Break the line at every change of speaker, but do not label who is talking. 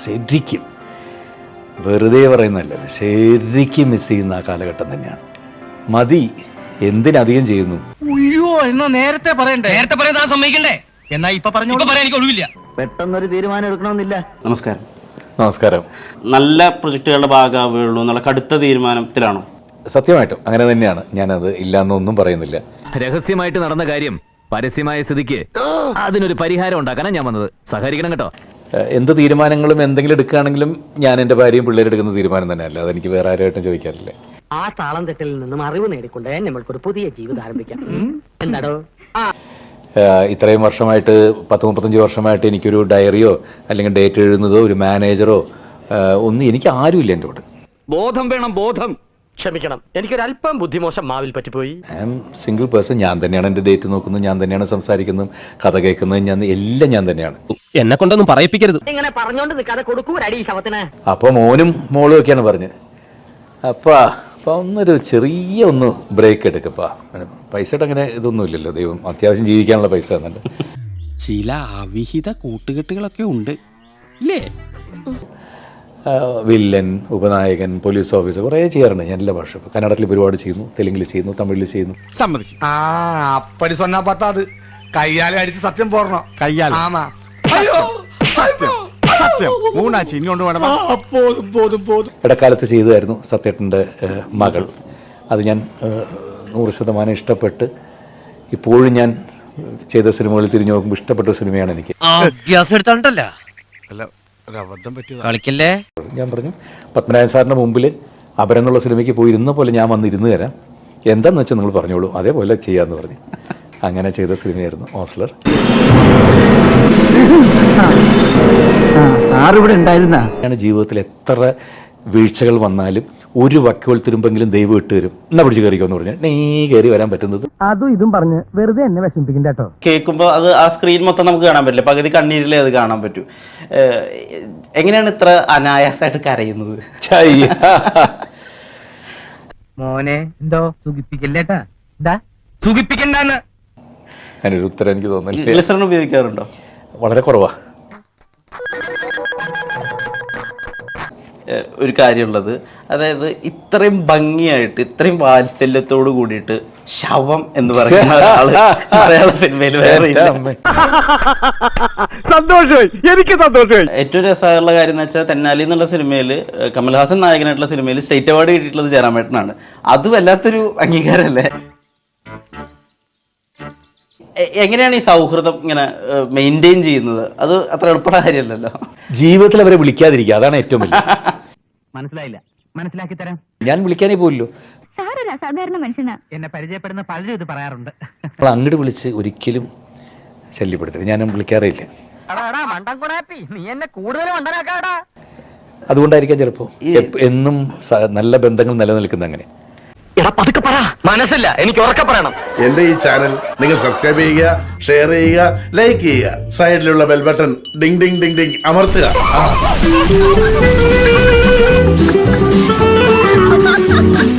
ശരിക്കും വെറുതെ പറയുന്നല്ല, ശരിക്കും മിസ് ചെയ്യുന്ന ആ കാലഘട്ടം തന്നെയാണ്. മതി, എന്തിനധികം ചെയ്യുന്നു.
അയ്യോ, എന്നാ നേരത്തെ പറയണ്ടേ? നേരത്തെ പറയാൻ സമ്മതിക്കണ്ടേ? എന്നാ ഇപ്പൊ പറഞ്ഞു പറയാൻ എനിക്ക് ഒഴിവില്ല.
പെട്ടെന്നൊരു തീരുമാനം എടുക്കണമെന്നില്ല.
നമസ്കാരം.
നമസ്കാരം.
നല്ല പ്രൊജക്ടുകളുടെ ഭാഗമാവുകയുള്ളൂ എന്നുള്ള കടുത്ത തീരുമാനത്തിലാണോ?
സത്യമായിട്ടും അങ്ങനെ തന്നെയാണ്. ഞാനത് ഇല്ലാന്നൊന്നും പറയുന്നില്ല.
രഹസ്യമായിട്ട് നടന്ന കാര്യം പരസ്യമായ സ്ഥിതിക്ക് അതിനൊരു പരിഹാരം ഉണ്ടാക്കാനാണ് ഞാൻ വന്നത്. സഹകരിക്കണം കേട്ടോ.
എന്ത് തീരുമാനങ്ങളും എന്തെങ്കിലും എടുക്കുകയാണെങ്കിലും ഞാൻ എൻ്റെ ഭാര്യയും പിള്ളേരും എടുക്കുന്ന തീരുമാനം തന്നെയല്ല. അതെനിക്ക് വേറെ ആരുമായിട്ടും ചോദിക്കാറില്ല.
ആ താളം തെറ്റിൽ നിന്നും അറിവ് നേടിക്കൊണ്ട് നമ്മൾക്കൊരു പുതിയ ജീവിതം ആരംഭിക്കാം. എന്താടോ?
ഇത്രയും വർഷമായിട്ട് 30-35 വർഷമായിട്ട് എനിക്കൊരു ഡയറിയോ അല്ലെങ്കിൽ ഡേറ്റ് എഴുതുന്നതോ ഒരു മാനേജറോ ഒന്നും എനിക്ക് ആരുമില്ല എൻ്റെ കൂടെ.
ബോധം വേണം, ബോധം.
ക്ഷമിക്കണം, എനിക്കൊരല്പം ബുദ്ധിമോശം മാവിൽ പറ്റിപ്പോയി.
I am single person. ഞാൻ തന്നെയാണ് എൻ്റെ ഡേറ്റ് നോക്കുന്നത്, ഞാൻ തന്നെയാണ് സംസാരിക്കുന്നതും കഥ കേൾക്കുന്നതും, എല്ലാം ഞാൻ തന്നെയാണ്.
എന്നെ കൊണ്ടൊന്നും പറയിപ്പിക്കരുത്.
ഇങ്ങനെ പറഞ്ഞോണ്ട് നിൽക്കാതെ കൊടുക്കൂ അടി ശവത്തിന്.
അപ്പോൾ മോനും മോളും ഒക്കെയാണ് പറഞ്ഞത്, അപ്പാ ഒന്നൊരു ചെറിയ ഒന്ന് ബ്രേക്ക് എടുക്കപ്പാ. പൈസയുടെ അങ്ങനെ ഇതൊന്നും ഇല്ലല്ലോ, ദൈവം അത്യാവശ്യം ജീവിക്കാനുള്ള പൈസ തന്നുണ്ട്.
ചില അവിഹിത കൂട്ടുകെട്ടുകളൊക്കെ ഉണ്ട് ഇല്ലേ?
വില്ലൻ, ഉപനായകൻ, പോലീസ് ഓഫീസർ കുറേ ചെയ്യാറുണ്ട് ഞാൻ എല്ലാ ഭാഷ. കന്നഡത്തിൽ ഒരുപാട് ചെയ്യുന്നു, തെലുങ്കിൽ ചെയ്യുന്നു, തമിഴിൽ ചെയ്യുന്നു.
സമ്മതിച്ചു. അപ്പടി சொன்னா പത്താത് കയ്യാലെ അടിച്ച് സത്യം പോർണോ? കയ്യാൽ
ഇടക്കാലത്ത് ചെയ്തതായിരുന്നു സത്യേട്ടൻ്റെ മകൾ. അത് ഞാൻ 100% ഇഷ്ടപ്പെട്ട് ഇപ്പോഴും ഞാൻ ചെയ്ത സിനിമകളിൽ തിരിഞ്ഞു നോക്കുമ്പോൾ ഇഷ്ടപ്പെട്ട സിനിമയാണ് എനിക്ക്.
കളിക്കല്ലേ.
ഞാൻ പറഞ്ഞു പത്മനാഭൻ സാറിൻ്റെ മുമ്പിൽ അപരെന്നുള്ള സിനിമയ്ക്ക് പോയിരുന്ന പോലെ ഞാൻ വന്നിരുന്ന് തരാം, എന്താണെന്ന് വെച്ചാൽ നിങ്ങൾ പറഞ്ഞോളൂ, അതേപോലെ ചെയ്യാമെന്ന് പറഞ്ഞു. അങ്ങനെ ചെയ്ത സിനിമയായിരുന്നു ഓസ്ലർ. ജീവിതത്തിൽ എത്ര വീഴ്ചകൾ വന്നാലും ഒരു വക്കോൽ തിരുമ്പെങ്കിലും ദൈവം ഇട്ട് തരും. എന്നാ പിടിച്ച് കയറിക്കോന്ന് പറഞ്ഞാൽ നീ കയറി വരാൻ പറ്റുന്നത്.
അതും ഇതും പറഞ്ഞ് വെറുതെ എന്നെ വിഷമിപ്പിക്കണ്ട കേട്ടോ.
കേൾക്കുമ്പോൾ അത് ആ സ്ക്രീൻ മൊത്തം നമുക്ക് കാണാൻ പറ്റില്ല, പകുതി കണ്ണീരിലേ അത് കാണാൻ പറ്റൂ. എങ്ങനെയാണ് ഇത്ര അനായാസമായിട്ട് കരയുന്നത്?
മോനെ എന്തോ സുഖിപ്പിക്കല്ലേട്ടാ. എന്താ സുഖിപ്പിക്കണ്ടെന്ന്
അതിനൊരു ഉത്തരം എനിക്ക് തോന്നുന്നില്ല.
ഗ്ലിസറിൻ ഉപയോഗിക്കാറുണ്ടോ?
വളരെ കുറവാ.
ഒരു കാര്യമുള്ളത്, അതായത് ഇത്രയും ഭംഗിയായിട്ട് ഇത്രയും വാത്സല്യത്തോട് കൂടിയിട്ട് ശവം എന്ന് പറയുന്ന ഒരാള് മലയാള സിനിമയിൽ വേറെ ഇല്ല.
സന്തോഷമായി, എനിക്ക് സന്തോഷമായി.
ഏറ്റവും രസമുള്ള കാര്യം എന്ന് വെച്ചാൽ തെന്നാലി എന്നുള്ള സിനിമയിൽ കമൽഹാസൻ നായകനായിട്ടുള്ള സിനിമയിൽ സ്റ്റേറ്റ് അവാർഡ് കിട്ടിയിട്ടുള്ളത് ജയറാമേട്ടനാണ്. അത് വല്ലാത്തൊരു അംഗീകാരമല്ലേ? എങ്ങനെയാണ് ഈ സൗഹൃദം ഇങ്ങനെ മെയിൻറ്റെയിൻ ചെയ്യുന്നത്? അത് അത്ര എളുപ്പമുള്ള കാര്യമല്ലല്ലോ.
ജീവിതത്തിൽ അവരെ വിളിക്കാതിരിക്കുക, അതാണ് ഏറ്റവും വലിയ.
മനസ്സിലായില്ല, മനസ്സിലാക്കി തരാം.
ഞാൻ വിളിക്കാനേ പോലല്ലോ.
സാധാരണ മനുഷ്യനാ. എന്നെ പരിചയപ്പെടുന്ന പലരും ഇത് പറയാറുണ്ട്.
അപ്പോൾ അങ്ങോട്ട് വിളിച്ച് ഒരിക്കലും ശല്യപ്പെടുത്തരുത്, ഞാനും വിളിക്കാറില്ല.
നീ എന്നെ കൂടുതൽ മണ്ടനാക്കാടാ.
അതുകൊണ്ടായിരിക്കാം ചിലപ്പോൾ എന്നും നല്ല ബന്ധങ്ങൾ നിലനിൽക്കുന്നത്. അങ്ങനെ
മനസ്സില്ല, എനിക്ക് ഉറക്കെ പറയണം.
എന്റെ ഈ ചാനൽ നിങ്ങൾ സബ്സ്ക്രൈബ് ചെയ്യുക, ഷെയർ ചെയ്യുക, ലൈക്ക് ചെയ്യുക, സൈഡിലുള്ള bell button Ding Ding Ding Ding അമർത്തുക.